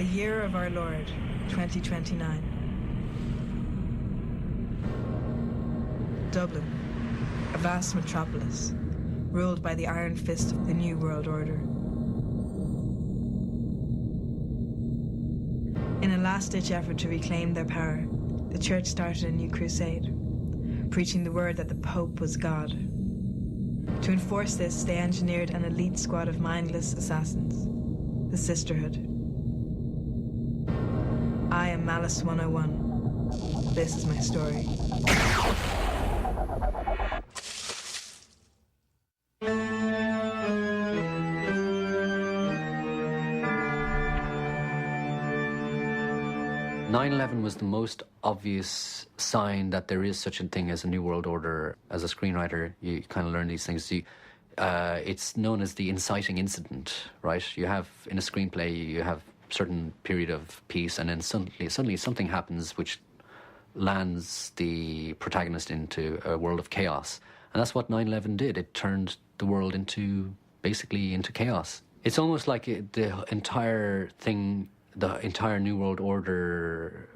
The year of our Lord, 2029. Dublin, a vast metropolis, ruled by the iron fist of the New World Order. In a last-ditch effort to reclaim their power, the Church started a new crusade, preaching the word that the Pope was God. To enforce this, they engineered an elite squad of mindless assassins, the Sisterhood. I am Malice 101. This is my story. 9/11 was the most obvious sign that there is such a thing as a New World Order. As a screenwriter, you kind of learn these things. It's known as the inciting incident, right? You have, in a screenplay, you have a certain period of peace, and then suddenly something happens which lands the protagonist into a world of chaos. And that's what 9/11 did. It turned the world into chaos. It's almost like the entire thing, the entire New World Order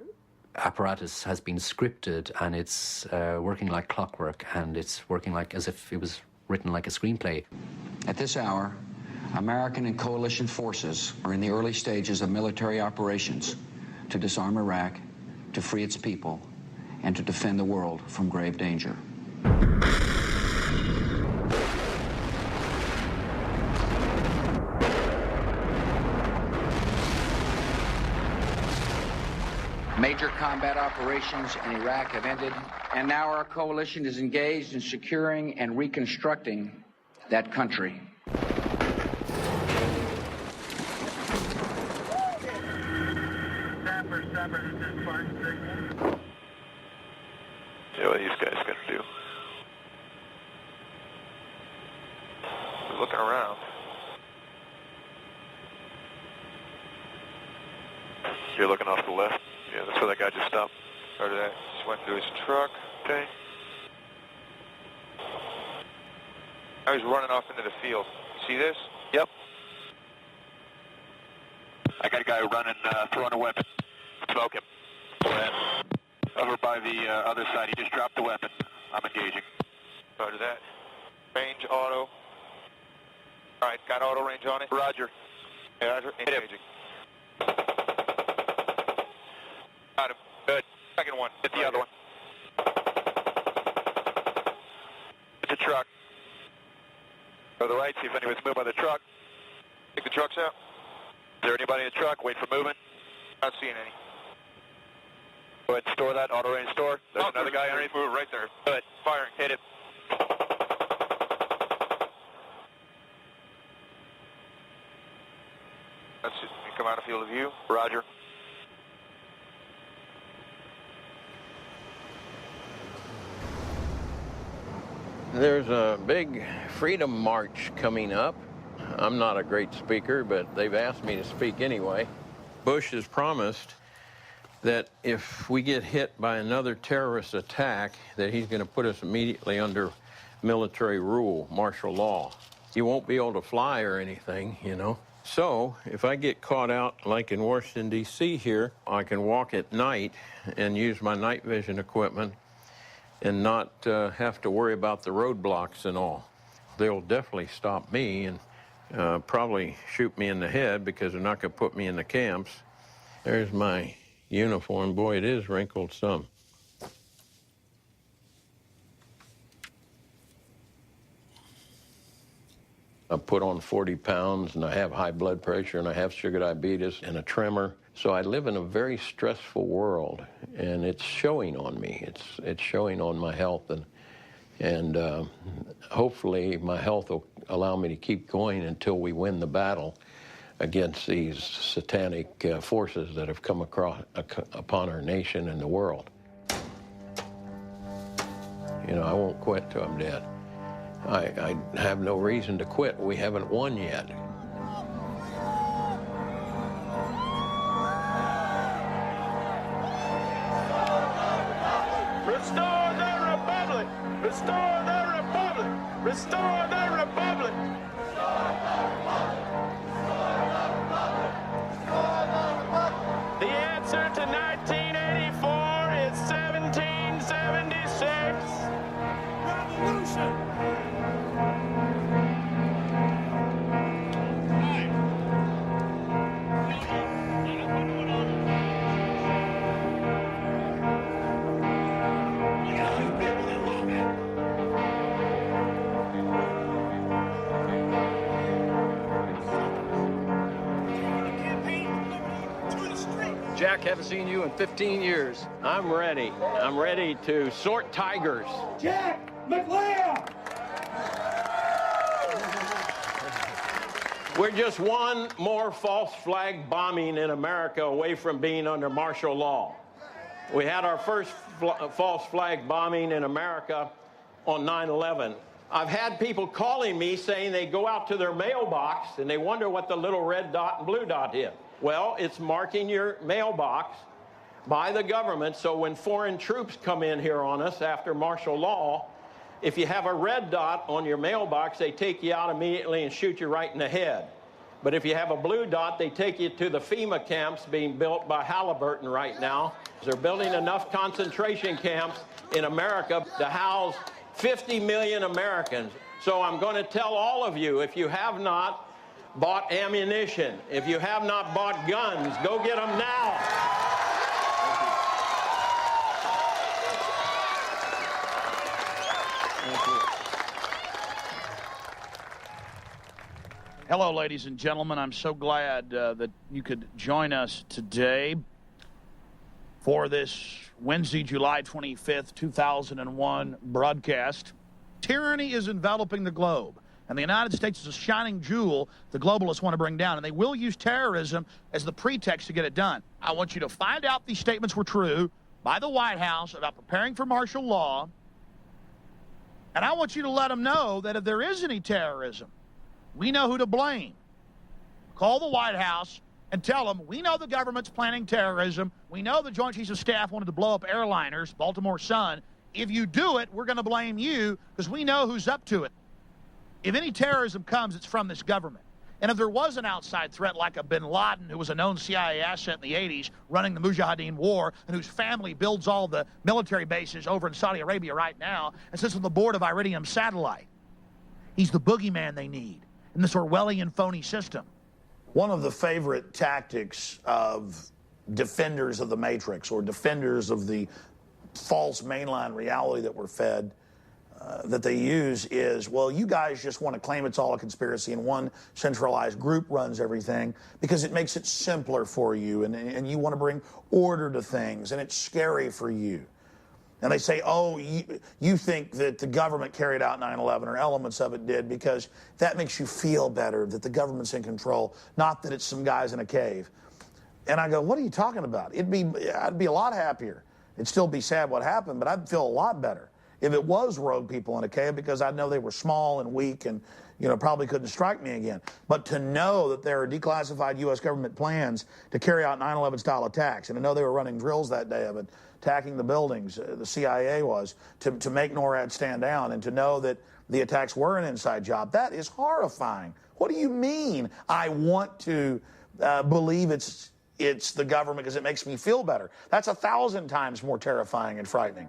apparatus has been scripted, and it's working like clockwork, and it's working like as if it was written like a screenplay. At this hour, American and coalition forces are in the early stages of military operations to disarm Iraq, to free its people, and to defend the world from grave danger. Major combat operations in Iraq have ended, and now our coalition is engaged in securing and reconstructing that country. See what these guys gonna do. We're looking around. You're looking off the left? Yeah, that's where that guy just stopped. Or that just went through his truck. Okay. Now he's running off into the field. You see this? Yep. I got a guy running, throwing a weapon. Smoke him. Go ahead. Over by the other side. He just dropped the weapon. I'm engaging. Roger that. Range auto. All right, got auto range on it. Roger. Yeah, Roger. Engaging. Got him. Good. Second one. Hit the other one. Hit the truck. Go to the right, see if anyone's moved by the truck. Take the trucks out. Is there anybody in the truck? Wait for movement. Not seeing any. Go ahead and store that. Auto range store. There's another guy underneath. Move right there. Good. Firing. Hit it. That's it. You come out of field of view. Roger. There's a big freedom march coming up. I'm not a great speaker, but they've asked me to speak anyway. Bush has promised that if we get hit by another terrorist attack, that he's going to put us immediately under military rule, martial law. You won't be able to fly or anything, you know. So if I get caught out like in Washington, D.C. here, I can walk at night and use my night vision equipment and not have to worry about the roadblocks and all. They'll definitely stop me and probably shoot me in the head because they're not going to put me in the camps. There's my uniform. Boy, it is wrinkled some. I put on 40 pounds, and I have high blood pressure, and I have sugar diabetes and a tremor. So I live in a very stressful world, and it's showing on me. It's showing on my health, and hopefully my health will allow me to keep going until we win the battle against these satanic forces that have come upon our nation and the world. You know, I won't quit till I'm dead. I have no reason to quit. We haven't won yet. Restore the Republic! Restore the Republic! Restore the Republic! Restore the Republic! Restore the Republic! Restore the Republic! Jack, haven't seen you in 15 years. I'm ready. I'm ready to sort tigers. Jack McLeod! We're just one more false flag bombing in America away from being under martial law. We had our first false flag bombing in America on 9/11. I've had people calling me saying they go out to their mailbox and they wonder what the little red dot and blue dot is. Well, it's marking your mailbox by the government, so when foreign troops come in here on us after martial law, if you have a red dot on your mailbox, they take you out immediately and shoot you right in the head. But if you have a blue dot, they take you to the FEMA camps being built by Halliburton right now. They're building enough concentration camps in America to house 50 million Americans. So I'm going to tell all of you, if you have not bought ammunition, if you have not bought guns, go get them now. Hello, ladies and gentlemen. I'm so glad that you could join us today for this Wednesday, July 25th, 2001 broadcast. Tyranny is enveloping the globe, and the United States is a shining jewel the globalists want to bring down, and they will use terrorism as the pretext to get it done. I want you to find out these statements were true by the White House about preparing for martial law, and I want you to let them know that if there is any terrorism, we know who to blame. Call the White House and tell them, we know the government's planning terrorism. We know the Joint Chiefs of Staff wanted to blow up airliners, Baltimore Sun. If you do it, we're going to blame you because we know who's up to it. If any terrorism comes, it's from this government. And if there was an outside threat like a bin Laden, who was a known CIA asset in the 80s, running the Mujahideen war, and whose family builds all the military bases over in Saudi Arabia right now, and sits on the board of Iridium Satellite, he's the boogeyman they need in this Orwellian phony system. One of the favorite tactics of defenders of the Matrix or defenders of the false mainline reality that we're fed, that they use is, well, you guys just want to claim it's all a conspiracy and one centralized group runs everything because it makes it simpler for you and you want to bring order to things and it's scary for you. And they say, oh, you think that the government carried out 9/11 or elements of it did because that makes you feel better, that the government's in control, not that it's some guys in a cave. And I go, what are you talking about? I'd be a lot happier. It'd still be sad what happened, but I'd feel a lot better if it was rogue people in a cave because I'd know they were small and weak and, you know, probably couldn't strike me again. But to know that there are declassified U.S. government plans to carry out 9/11 style attacks, and to know they were running drills that day of it, attacking the buildings, the CIA was, to make NORAD stand down, and to know that the attacks were an inside job, that is horrifying. What do you mean I want to believe it's the government because it makes me feel better? That's 1,000 times more terrifying and frightening.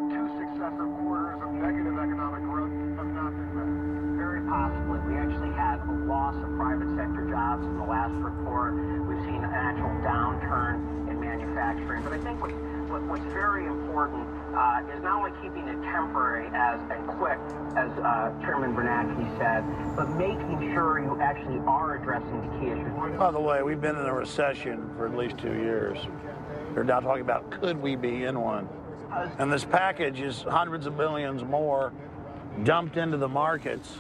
Two successive quarters of negative economic growth have not been met. Very possibly. We actually had a loss of private sector jobs in the last report. We've seen an actual downturn in manufacturing. But I think what's very important is not only keeping it temporary and quick, as Chairman Bernanke said, but making sure you actually are addressing the key issues. By the way, we've been in a recession for at least 2 years. They're now talking about, could we be in one? And this package is hundreds of billions more dumped into the markets,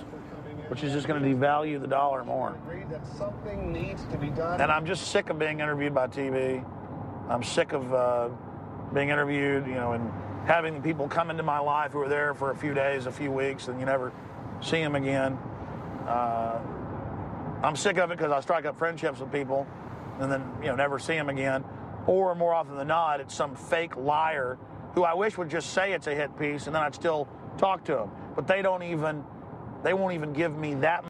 which is just going to devalue the dollar more. Something needs to be done. And I'm just sick of being interviewed by TV. I'm sick of being interviewed, you know, and having people come into my life who are there for a few days, a few weeks, and you never see them again. I'm sick of it because I strike up friendships with people and then, you know, never see them again. Or more often than not, it's some fake liar who I wish would just say it's a hit piece and then I'd still talk to them. But they won't even give me that